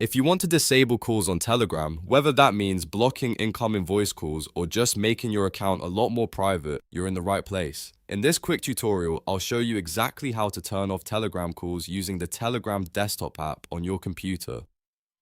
If you want to disable calls on Telegram, whether that means blocking incoming voice calls or just making your account a lot more private, you're in the right place. In this quick tutorial, I'll show you exactly how to turn off Telegram calls using the Telegram desktop app on your computer.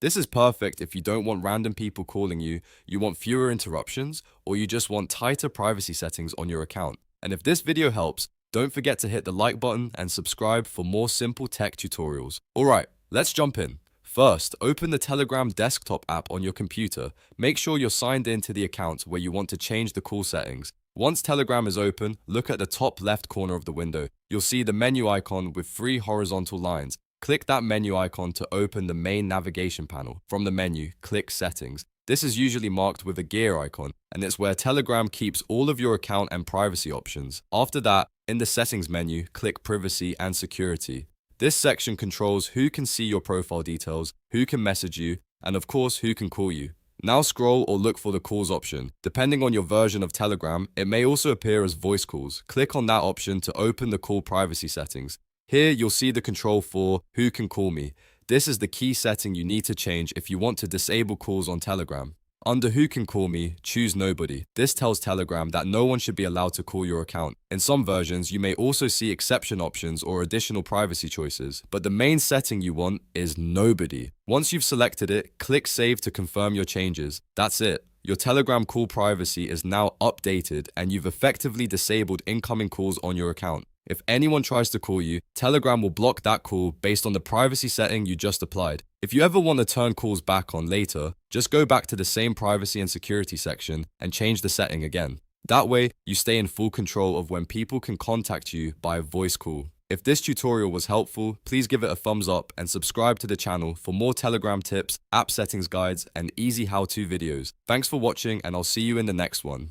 This is perfect if you don't want random people calling you, you want fewer interruptions, or you just want tighter privacy settings on your account. And if this video helps, don't forget to hit the like button and subscribe for more simple tech tutorials. Alright, let's jump in. First, open the Telegram desktop app on your computer. Make sure you're signed in to the account where you want to change the call settings. Once Telegram is open, look at the top left corner of the window. You'll see the menu icon with 3 horizontal lines. Click that menu icon to open the main navigation panel. From the menu, click Settings. This is usually marked with a gear icon, and it's where Telegram keeps all of your account and privacy options. After that, in the Settings menu, click Privacy and Security. This section controls who can see your profile details, who can message you, and of course, who can call you. Now scroll or look for the calls option. Depending on your version of Telegram, it may also appear as voice calls. Click on that option to open the call privacy settings. Here, you'll see the control for who can call me. This is the key setting you need to change if you want to disable calls on Telegram. Under who can call me, choose nobody. This tells Telegram that no one should be allowed to call your account. In some versions, you may also see exception options or additional privacy choices, but the main setting you want is nobody. Once you've selected it, click Save to confirm your changes. That's it. Your Telegram call privacy is now updated and you've effectively disabled incoming calls on your account. If anyone tries to call you, Telegram will block that call based on the privacy setting you just applied. If you ever want to turn calls back on later, just go back to the same privacy and security section and change the setting again. That way, you stay in full control of when people can contact you by a voice call. If this tutorial was helpful, please give it a thumbs up and subscribe to the channel for more Telegram tips, app settings guides, and easy how-to videos. Thanks for watching, and I'll see you in the next one.